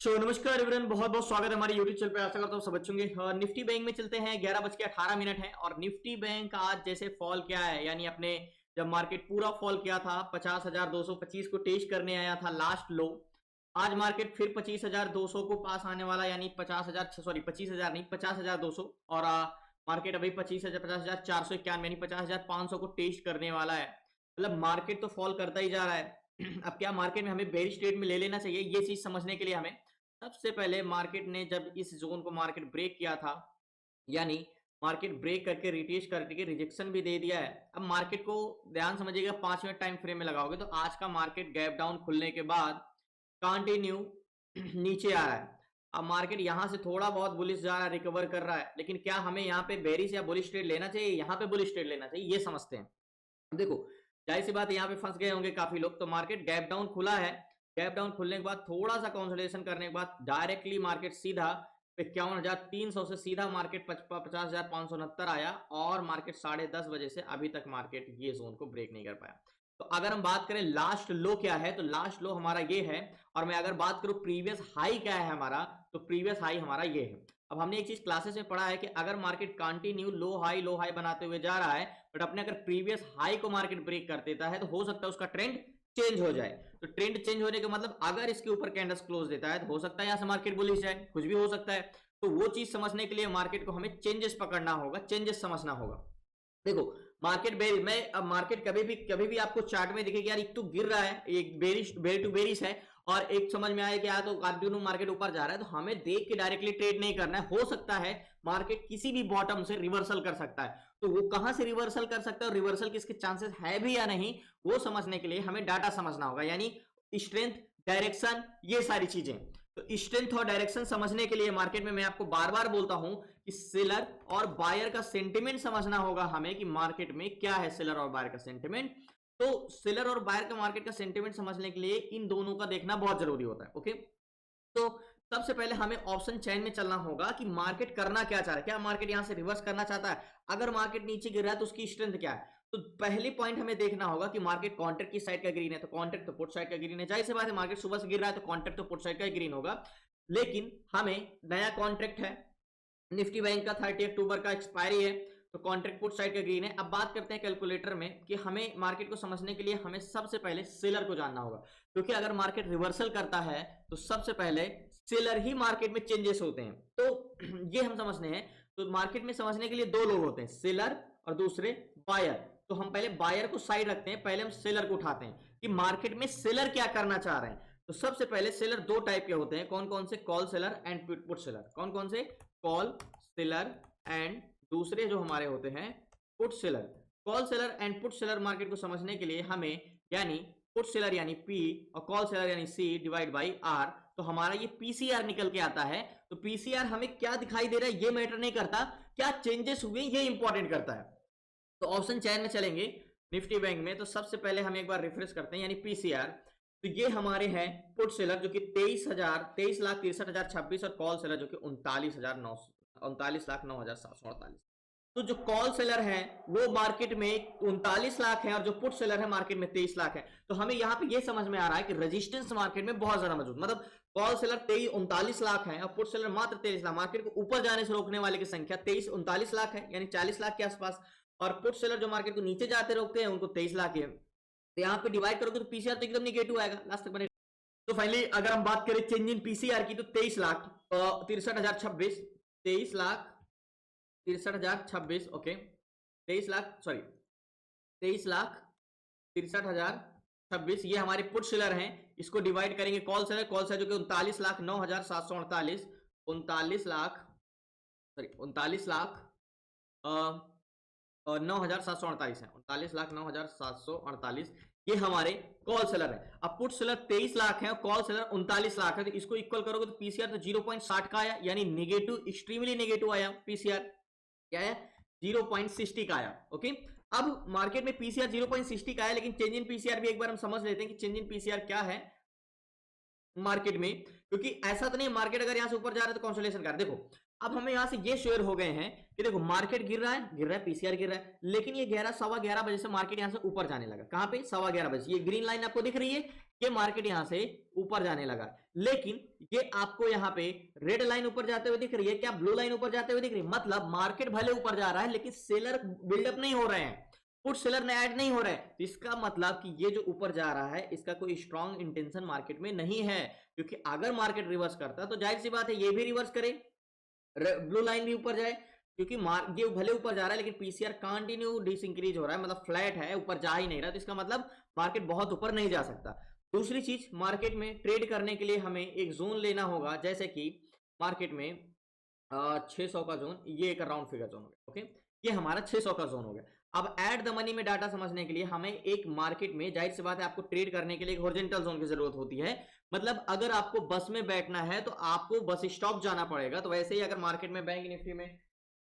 नमस्कार एवरीवन, बहुत बहुत स्वागत है हमारे यूट्यूब चैनल पे। आशा करता हूँ सब अच्छे होंगे। निफ्टी बैंक में चलते हैं। 11:18 है और निफ्टी बैंक आज जैसे फॉल किया है, यानी अपने जब मार्केट पूरा फॉल किया था 50,225 को टेस्ट करने आया था लास्ट लो। आज मार्केट फिर 25,200 को पास आने वाला, यानी 25,000 नहीं 50,200। और मार्केट अभी 50,491 यानी 50,500 को टेस्ट करने वाला है। मतलब मार्केट तो फॉल करता ही जा रहा है। अब क्या मार्केट में हमें बेरिश ट्रेड में ले लेना चाहिए, ये चीज समझने के लिए हमें सबसे पहले मार्केट ने जब इस जोन को मार्केट ब्रेक किया था, यानी मार्केट ब्रेक करके रिटेस्ट करके रिजेक्शन भी दे दिया है। अब मार्केट को ध्यान समझिएगा, 5 मिनट टाइम फ्रेम में लगाओगे तो आज का मार्केट गैप डाउन खुलने के बाद कंटिन्यू नीचे आ रहा है। अब मार्केट यहां से थोड़ा बहुत बुलिश जा रहा है, रिकवर कर रहा है, लेकिन क्या हमें यहाँ पे बेरिश या बुलिश ट्रेड लेना चाहिए, यहाँ पे बुलिश ट्रेड लेना चाहिए, ये समझते हैं। देखो जाहिर सी बात है, यहाँ पे फंस गए होंगे काफी लोग। तो मार्केट गैप डाउन खुला है, गैप डाउन खुलने के बाद थोड़ा सा कंसोलिडेशन करने के बाद डायरेक्टली मार्केट सीधा 51,300 से सीधा मार्केट 50,569 आया और मार्केट 10:30 बजे से अभी तक मार्केट ये जोन को ब्रेक नहीं कर पाया। तो अगर हम बात करें लास्ट लो क्या है, तो लास्ट लो हमारा ये है। और मैं अगर बात करूं प्रीवियस हाई क्या है हमारा, तो प्रीवियस हाई हमारा ये है। अब हमने एक चीज क्लासेस में पढ़ा है कि अगर मार्केट कंटिन्यू लो हाई बनाते हुए जा रहा है, बट अपने अगर प्रीवियस हाई को मार्केट ब्रेक कर देता है, तो हो सकता है उसका ट्रेंड चेंज हो जाए। तो ट्रेंड चेंज होने का मतलब अगर इसके ऊपर कैंडल्स क्लोज देता है तो हो सकता है यहां से मार्केट बुलिश जाए, कुछ भी हो सकता है। तो वो चीज समझने के लिए मार्केट को हमें चेंजेस पकड़ना होगा, चेंजेस समझना होगा। देखो मार्केट में अब मार्केट कभी भी आपको चार्ट में दिखेगा यार, एक तो गिर रहा है, एक बेर टू बेरिश है, और एक समझ में आया कि यार तो कंटिन्यू मार्केट ऊपर जा रहा है, तो हमें देख के डायरेक्टली ट्रेड नहीं करना है। हो सकता है मार्केट किसी भी बॉटम से रिवर्सल कर सकता है, तो वो कहां से रिवर्सल कर सकता है और रिवर्सल किसके चांसेस है भी या नहीं, वो समझने के लिए हमें डाटा समझना होगा, यानी स्ट्रेंथ, डायरेक्शन, ये सारी चीजें। तो स्ट्रेंथ और डायरेक्शन समझने के लिए मार्केट में मैं आपको बार बार बोलता हूं कि सेलर और बायर का सेंटिमेंट समझना होगा हमें, कि मार्केट में क्या है सेलर और बायर का सेंटिमेंट। तो सेलर और बायर का मार्केट का सेंटिमेंट समझने के लिए इन दोनों का देखना बहुत जरूरी होता है। ओके, तो सबसे पहले हमें ऑप्शन चेन में चलना होगा कि मार्केट करना क्या चाह रहा है। क्या मार्केट यहां से रिवर्स करना चाहता है? अगर मार्केट नीचे गिर रहा है तो उसकी स्ट्रेंथ क्या है? तो पहली पॉइंट हमें देखना होगा कि मार्केट कॉन्ट्रैक्ट की साइड का ग्रीन है, तो कॉन्ट्रैक्ट तो पुट साइड का ग्रीन है। जाहिर सी बात है मार्केट सुबह से गिर रहा है तो कॉन्ट्रैक्ट तो पुट साइड का ग्रीन होगा। लेकिन हमें नया कॉन्ट्रैक्ट है, निफ्टी बैंक का 30 अक्टूबर का एक्सपायरी है, तो कॉन्ट्रैक्ट पुट साइड का ग्रीन है। अब बात करते हैं कैलकुलेटर में कि हमें मार्केट को समझने के लिए हमें सबसे पहले सेलर को जानना होगा, क्योंकि अगर मार्केट रिवर्सल करता है तो सबसे पहले सेलर ही मार्केट में चेंजेस होते हैं। तो ये हम समझने हैं। तो मार्केट में समझने के लिए दो लोग होते हैं, सेलर और दूसरे बायर। तो हम पहले बायर को साइड रखते हैं, पहले हम सेलर को उठाते हैं कि मार्केट में सेलर क्या करना चाह रहे हैं। तो सबसे पहले सेलर दो टाइप के होते हैं, कौन कौन से? Call seller and put seller. कौन कौन से? कॉल सेलर एंड दूसरे जो हमारे होते हैं put seller. Call seller and put seller market को समझने के लिए हमें, यानी पुट सेलर यानी P और कॉल सेलर यानी C डिवाइड बाई R, तो हमारा ये पीसीआर निकल के आता है। तो पीसीआर हमें क्या दिखाई दे रहा है ये मैटर नहीं करता, क्या चेंजेस हुए ये इंपॉर्टेंट करता है। तो ऑप्शन चैन में चलेंगे निफ्टी बैंक में, तो सबसे पहले हम एक बार रिफ्रेश करते हैं, यानी पीसीआर। तो ये हमारे हैं पुट सेलर जो कि 23,63,026 और कॉल सेलर जो कि 39,09,748। तो जो कॉल सेलर है वो मार्केट में 39 लाख है और जो पुट सेलर है मार्केट में 23 लाख है। तो हमें यहां पे ये समझ में आ रहा है कि रेजिस्टेंस मार्केट में बहुत ज्यादा मौजूद, मतलब कॉल सेलर 39 लाख है और पुट सेलर मात्र 23 लाख। मार्केट को ऊपर जाने से रोकने वाले की संख्या 39 लाख है, यानी 40 लाख के आसपास, और पुट सेलर जो मार्केट को नीचे जाते रोकते हैं उनको 23 लाख है। तो यहाँ पे डिवाइड करोगे तो पीसीआर तो एकदम निगेटिव आएगा, लास्ट तक बने। तो फाइनली अगर हम बात करें चेंज इन पीसीआर की, तो 23,63,026, 23,63,026, ओके, 23,63,026 ये हमारे पुट सेलर हैं। इसको डिवाइड करेंगे कॉल सेलर, कॉल सेलर जो कि 39,09,748, 39 लाख 9,748 है, 39,09,748 ये हमारे कॉल सेलर है। अब पुट सेलर 23 लाख है और कॉल सेलर 39 लाख है, तो इसको इक्वल करोगे तो पीसीआर तो 0.60 का आया, यानी नेगेटिव, एक्सट्रीमली नेगेटिव आया पीसीआर। क्या है? 0.60 का आया। ओके, अब मार्केट में पीसीआर 0.60 का है, लेकिन चेंज इन पीसीआर भी एक बार हम समझ लेते हैं कि चेंज इन पीसीआर क्या है मार्केट में, क्योंकि ऐसा तो नहीं मार्केट अगर यहां से ऊपर जा रहा है तो कंसोलिडेशन कर। देखो अब हमें यहां से ये शेयर हो गए हैं कि देखो मार्केट गिर रहा है पीसीआर गिर रहा है, लेकिन ये 11:15 बजे से मार्केट यहां से ऊपर जाने लगा। कहां पे? 11:15 बजे। ये ग्रीन लाइन आपको दिख रही है, ये मार्केट यहां से ऊपर जाने लगा। लेकिन ये आपको यहाँ पे रेड लाइन ऊपर जाते हुए दिख रही है, क्या ब्लू लाइन ऊपर जाते हुए दिख रही है? मतलब मार्केट भले ऊपर जा रहा है लेकिन सेलर बिल्डअप नहीं हो रहे हैं, पुट सेलर ने ऐड नहीं हो रहे हैं। तो इसका मतलब कि ये जो ऊपर जा रहा है इसका कोई स्ट्रॉन्ग इंटेंशन मार्केट में नहीं है, क्योंकि अगर मार्केट रिवर्स करता तो जाहिर सी बात है ये भी रिवर्स करे, ब्लू लाइन भी ऊपर जाए, क्योंकि ये भले ऊपर जा रहा है लेकिन पीसीआर कंटिन्यू डिसइंक्रीज हो रहा है, मतलब फ्लैट है, ऊपर जा ही नहीं रहा। तो इसका मतलब मार्केट बहुत ऊपर नहीं जा सकता। दूसरी चीज, मार्केट में ट्रेड करने के लिए हमें एक जोन लेना होगा, जैसे कि मार्केट में 600 का जोन, ये एक राउंड फिगर जोन हो गया। ओके, ये हमारा 600 का जोन हो गया। अब एट द मनी में डाटा समझने के लिए हमें एक मार्केट में, जाहिर सी बात है, आपको ट्रेड करने के लिए एक हॉरिजॉन्टल जोन की जरूरत होती है। मतलब अगर आपको बस में बैठना है तो आपको बस स्टॉप जाना पड़ेगा। तो वैसे ही अगर मार्केट में, बैंक निफ्टी में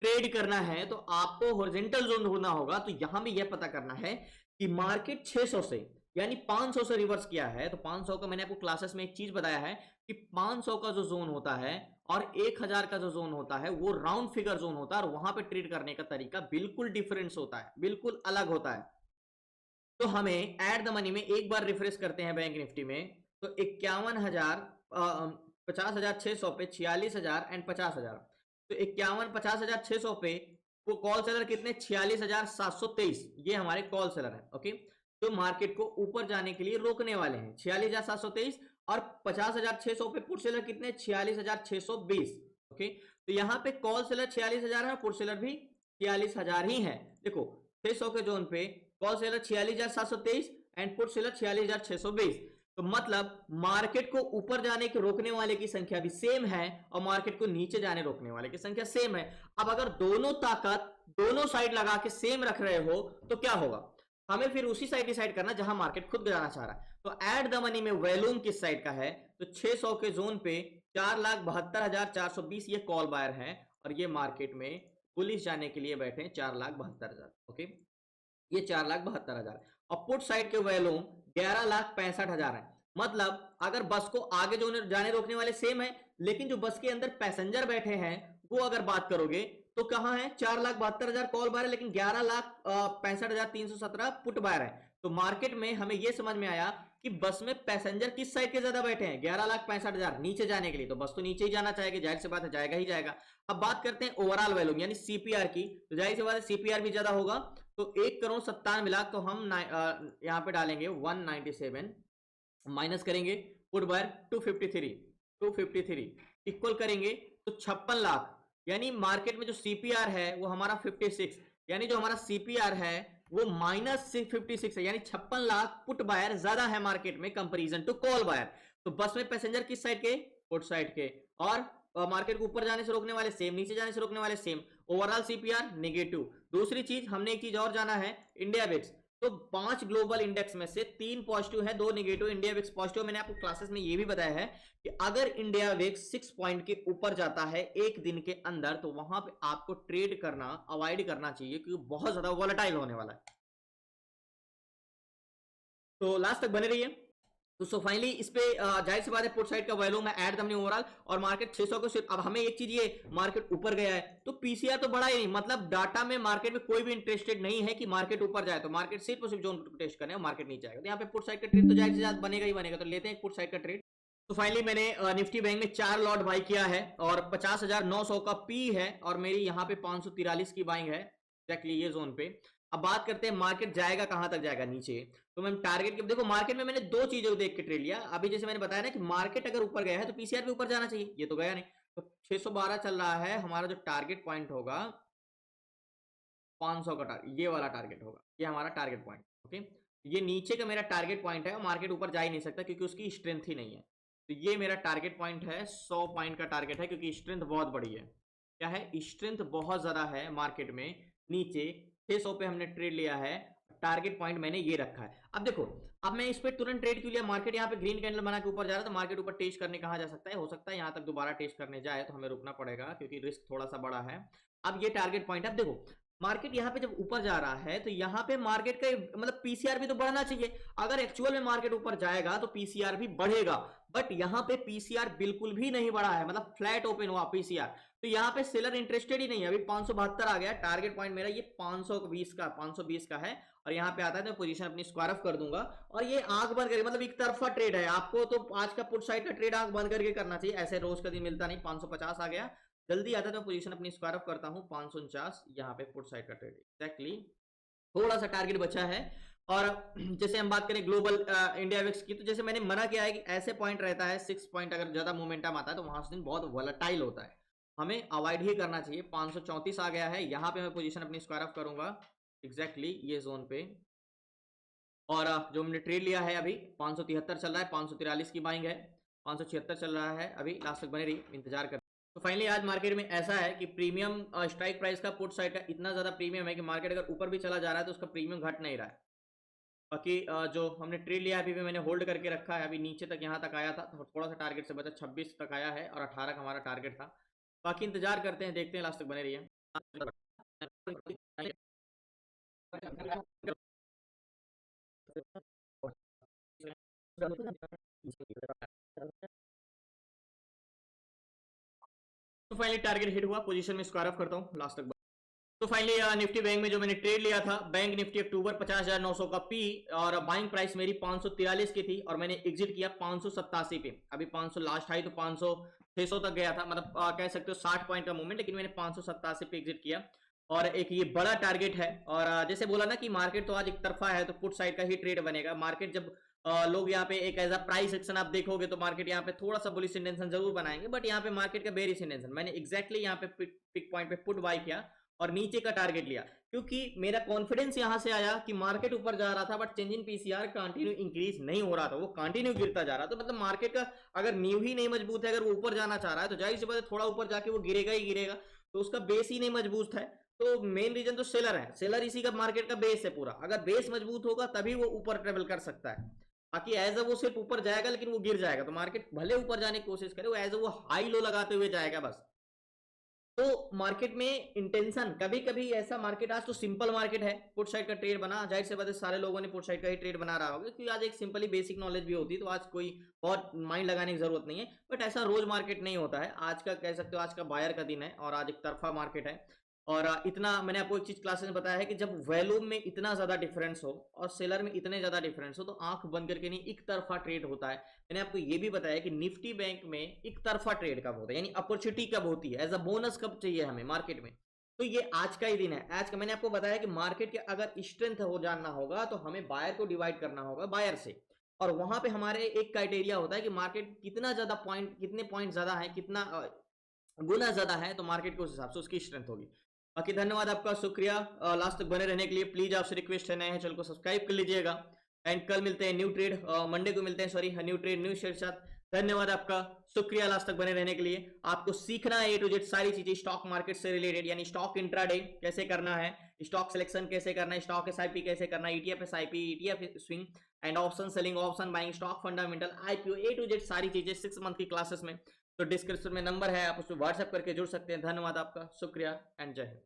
ट्रेड करना है तो आपको हॉरिजॉन्टल जोन ढूंढना होगा। तो यहां भी यह पता करना है कि मार्केट 600 से यानी 500 से रिवर्स किया है। तो 500 का मैंने आपको क्लासेस में एक चीज बताया है कि 500 का जो जोन होता है और 1000 का जो जोन होता है वो राउंड फिगर जोन होता है, और वहां पे ट्रेड करने का तरीका बिल्कुल डिफरेंस होता है, बिल्कुल अलग होता है। तो हमें एट द मनी में एक बार रिफ्रेश करते हैं बैंक निफ्टी में, तो 51,000, 50,600 पे 46,000 एंड 50,000। तो 51, 50,600 पे वो कॉल सेलर कितने, 46,723, ये हमारे कॉल सेलर है। ओके, तो मार्केट को ऊपर जाने के लिए रोकने वाले हैं 46,723, और 50,600 पे पुट सेलर कितने, 46,620। ओके, तो यहाँ पे कॉल सेलर 46,000 है, पुट सेलर भी 46,000 ही है। देखो 600 के जोन पे call seller 46,723 and put seller 46,620। तो मतलब मार्केट को ऊपर जाने के रोकने वाले की संख्या भी सेम है और मार्केट को नीचे जाने रोकने वाले की संख्या सेम है। अब अगर दोनों ताकत दोनों साइड लगा के सेम रख रहे हो तो क्या होगा, हमें फिर उसी साइड डिसाइड करना जहां मार्केट खुद जाना चाह रहा है। तो एट द मनी में वॉल्यूम किस साइड का है, तो 600 के जोन पे 4,72,420 ये कॉल बायर है, और ये मार्केट में पुलिस जाने के लिए बैठे 4,72,000। ओके, ये 4,72,000, और पुट साइड के वॉल्यूम 11,65,000 है। मतलब अगर बस को आगे जो जाने रोकने वाले सेम है, लेकिन जो बस के अंदर पैसेंजर बैठे हैं वो अगर बात करोगे तो कहां है, 4,72,000 कॉल बायर है लेकिन 11,65,317 पुट बायर है। तो मार्केट में हमें यह समझ में आया कि बस में पैसेंजर किस साइड के ज्यादा बैठे हैं, 11,65,000 नीचे जाने के लिए। तो बस तो नीचे ही जाना चाहेगी, जाहिर सी बात है जाएगा ही जाएगा। अब बात करते हैं ओवरऑल वॉल्यूम यानी सीपीआर की, तो जाहिर सी बात है सीपीआर भी ज्यादा होगा। तो 1,97,00,000, तो हम यहां पे डालेंगे 197, माइनस करेंगे पुट बायर 253 इक्वल करेंगे तो 56 लाख, यानी मार्केट में जो सीपीआर है वो हमारा 56, यानी जो हमारा सीपीआर है वो -56 है, यानी 56 लाख पुट बायर ज्यादा है मार्केट में कंपैरिजन टू कॉल बायर। तो बस में पैसेंजर किस साइड के, पुट साइड के, और मार्केट को ऊपर जाने से रोकने वाले सेम, नीचे जाने से रोकने वाले सेम। Overall CPR negative. दूसरी चीज हमने एक चीज और जाना है, इंडिया विक्स। तो 5 ग्लोबल इंडेक्स में से 3 पॉजिटिव है, 2 नेगेटिव, इंडिया विक्स पॉजिटिव। मैंने आपको क्लासेस में ये भी बताया है कि अगर इंडिया विक्स 6 पॉइंट के ऊपर जाता है एक दिन के अंदर तो वहां पे आपको ट्रेड करना अवॉइड करना चाहिए, क्योंकि बहुत ज्यादा वॉलेटाइल होने वाला है। तो लास्ट तक बने रहिए। तो सो फाइनली इस पे जाहिर सी बात है पुट साइड का वॉल्यूम है ऐड दमनी ओवरऑल, और मार्केट 600 को सिर्फ, अब हमें एक चीज, ये मार्केट ऊपर गया है तो पीसीआर तो बड़ा ही नहीं, मतलब डाटा में मार्केट में कोई भी इंटरेस्टेड नहीं है कि मार्केट ऊपर जाए, तो मार्केट सिर्फ और सिर्फ जोन को टेस्ट करने और मार्केट नीचे आएगा। तो यहाँ पे पुट साइड का ट्रेड तो जाहिर सी बात बनेगा ही बनेगा। तो लेते हैं पुट साइड का ट्रेड। तो फाइनली मैंने निफ्टी बैंक में 4 लॉट बाई किया है और 50,900 का पी है, और मेरी यहाँ पे 543 की बाइंग है एक्जैक्टली ये जोन पे। अब बात करते हैं मार्केट जाएगा कहां तक जाएगा, नीचे। तो मैं टारगेट, देखो मार्केट में मैंने 2 चीजों देख के ट्रेड लिया। अभी जैसे मैंने बताया ना कि मार्केट अगर ऊपर गया है तो पीसीआर भी ऊपर जाना चाहिए, ये तो गया नहीं। तो 612 चल रहा है, हमारा जो टारगेट पॉइंट होगा 500 का टारगेट, ये वाला टारगेट होगा, ये हमारा टारगेट पॉइंट। ओके, ये नीचे का मेरा टारगेट पॉइंट है और मार्केट ऊपर जा ही नहीं सकता क्योंकि उसकी स्ट्रेंथ ही नहीं है। तो ये मेरा टारगेट पॉइंट है, 100 पॉइंट का टारगेट है, क्योंकि स्ट्रेंथ बहुत बड़ी है। क्या है, स्ट्रेंथ बहुत ज्यादा है मार्केट में। नीचे 600 पे हमने ट्रेड लिया है, टारगेट पॉइंट मैंने ये रखा है। अब देखो, अब मैं इस पे तुरंत ट्रेड क्यों लिया, मार्केट यहाँ पे ग्रीन कैंडल बना के ऊपर जा रहा है, तो मार्केट ऊपर टेस्ट करने कहा जा सकता है, हो सकता है यहाँ तक दोबारा टेस्ट करने जाए तो हमें रुकना पड़ेगा क्योंकि रिस्क थोड़ा सा बड़ा है। अब ये टारगेट पॉइंट, अब देखो मार्केट यहाँ पे जब ऊपर जा रहा है तो यहाँ पे मार्केट का मतलब पीसीआर भी तो बढ़ना चाहिए। अगर एक्चुअल में मार्केट ऊपर जाएगा तो पीसीआर भी बढ़ेगा, बट यहाँ पे पीसीआर बिल्कुल भी नहीं बढ़ा है, मतलब फ्लैट ओपन हुआ पीसीआर। तो यहाँ पे सेलर इंटरेस्टेड ही नहीं है। अभी 572 आ गया, टारगेट पॉइंट मेरा ये 520 का है, और यहाँ पे आता है तो पोजीशन अपनी स्क्वायर ऑफ कर दूंगा। और ये आंख बंद करके, मतलब एक तरफा ट्रेड है, आपको तो आज का पुट साइड का ट्रेड आंख बंद करके करना चाहिए, ऐसे रोज का दिन मिलता नहीं। 550 आ गया, जल्दी आता है तो पोजीशन अपनी स्क्वायर ऑफ करता हूँ। 549 यहाँ पे पुट साइड का ट्रेड एग्जैक्टली, थोड़ा सा टारगेट बचा है। और जैसे हम बात करें ग्लोबल इंडिया विक्स की, तो जैसे मैंने मना किया है कि ऐसे पॉइंट रहता है 6 पॉइंट, अगर ज्यादा मोमेंटम आता है तो वहां से दिन बहुत वोलेटाइल होता है, हमें अवॉइड ही करना चाहिए। 534 आ गया है, यहाँ पे मैं पोजीशन अपनी स्क्वायर ऑफ करूंगा एग्जैक्टली ये जोन पे। और जो हमने ट्रेड लिया है अभी 573 चल रहा है, 543 की बाइंग है, 576 चल रहा है, अभी लास्ट तक बने रही, इंतजार कर। तो फाइनली आज मार्केट में ऐसा है कि प्रीमियम स्ट्राइक प्राइस का पुट साइड का इतना ज्यादा प्रीमियम है कि मार्केट अगर ऊपर भी चला जा रहा है तो उसका प्रीमियम घट नहीं रहा है। बाकी जो हमने ट्रेड लिया है अभी भी मैंने होल्ड करके रखा है, अभी नीचे तक यहाँ तक आया था तो थोड़ा सा टारगेट से बचा, 26 तक आया है और 18 का हमारा टारगेट था। बाकी इंतजार करते हैं, देखते हैं, लास्ट तक बने रहिए। तो फाइनली टारगेट हिट हुआ, पोजीशन में स्क्वायर ऑफ करता हूँ लास्ट तक। तो फाइनली निफ्टी बैंक में जो मैंने ट्रेड लिया था, बैंक निफ्टी अक्टूबर 50,900 का पी, और बाइंग प्राइस मेरी 543 की थी और मैंने एग्जिट किया 587 पे। अभी 500 लास्ट हाई तो 500 600 तक गया था, मतलब कह सकते हो 60 पॉइंट का मूवमेंट, लेकिन मैंने 587 पे एग्जिट किया। और एक ये बड़ा टारगेट है, और जैसे बोला ना कि मार्केट तो आज एक तरफा है तो पुट साइड का ही ट्रेड बनेगा। मार्केट जब लोग यहाँ पे एक एज अ प्राइस एक्शन आप देखोगे तो मार्केट यहाँ पे थोड़ा सा बुलिश इंटेंशन जरूर बनाएंगे, बट यहाँ पे मार्केट का बेरिश इंटेंशन, मैंने एग्जैक्टली यहाँ पे पिक पॉइंट पे पुट बाय किया और नीचे का टारगेट लिया, क्योंकि मेरा कॉन्फिडेंस यहां से आया कि मार्केट ऊपर जा रहा था but change in PCR continue increase नहीं हो रहा था, वो कंटिन्यू गिरता जा रहा था। तो मतलब मार्केट का अगर नींव ही नहीं मजबूत है, अगर वो ऊपर जाना चाह रहा है तो जाहिर सी बात है थोड़ा ऊपर जाके वो गिरेगा ही गिरेगा, तो उसका बेस ही नहीं मजबूत है। तो मेन रीजन तो सेलर है, सेलर इसी का मार्केट का बेस है पूरा, अगर बेस मजबूत होगा तभी वो ऊपर ट्रेवल कर सकता है। बाकी एज अ वो सिर्फ ऊपर जाएगा लेकिन वो गिर जाएगा, तो मार्केट भले ऊपर जाने की कोशिश करे, वो एज अ वो हाई लो लगाते हुए जाएगा बस। तो मार्केट में इंटेंशन कभी कभी ऐसा, मार्केट आज तो सिंपल मार्केट है, पुट साइड का ट्रेड बना, जाहिर से बात है सारे लोगों ने पुट साइड का ही ट्रेड बना रहा होगा, क्योंकि आज एक सिंपली बेसिक नॉलेज भी होती है, तो आज कोई बहुत माइंड लगाने की जरूरत नहीं है। बट ऐसा रोज मार्केट नहीं होता है, आज का कह सकते हो आज का बायर का दिन है और आज एक तरफा मार्केट है। और इतना मैंने आपको एक चीज क्लासेस में बताया है कि जब वैल्यूम में इतना ज्यादा डिफरेंस हो और सेलर में इतने ज्यादा डिफरेंस हो तो आंख बंद करके नहीं, एक तरफा ट्रेड होता है। मैंने आपको ये भी बताया कि निफ्टी बैंक में एक तरफा ट्रेड कब होता है, यानी अपॉर्चुनिटी कब होती है, एज अ बोनस कब चाहिए हमें मार्केट में, तो ये आज का ही दिन है। आज का मैंने आपको बताया कि मार्केट के अगर स्ट्रेंथ हो जानना होगा तो हमें बायर को डिवाइड करना होगा बायर से, और वहां पे हमारे एक क्राइटेरिया होता है कि मार्केट कितना ज्यादा पॉइंट, कितने पॉइंट ज्यादा है, कितना गुना ज्यादा है, तो मार्केट के उस हिसाब से उसकी स्ट्रेंथ होगी। बाकी धन्यवाद आपका, शुक्रिया लास्ट तक बने रहने के लिए। प्लीज आपसे रिक्वेस्ट है, नए हैं चैनल को सब्सक्राइब कर लीजिएगा। एंड कल मिलते हैं न्यू ट्रेड, मंडे को मिलते हैं, sorry new trade new share साथ। धन्यवाद आपका, शुक्रिया लास्ट तक बने रहने के लिए। आपको सीखना है ए टू जेड सारी चीजें स्टॉक मार्केट से रिलेटेड, यानी स्टॉक इंट्राडे कैसे करना है, स्टॉक सिलेक्शन कैसे करना है, स्टॉक एसआईपी कैसे करना है, ETF SIP, ETF swing and option selling, option buying, stock fundamental, IPO, A to Z सारी चीजें 6 मंथ की क्लासेस में। तो डिस्क्रिप्शन में नंबर है, आप उसमें व्हाट्सएप करके जुड़ सकते हैं। धन्यवाद आपका, शुक्रिया एंड जय हिंद।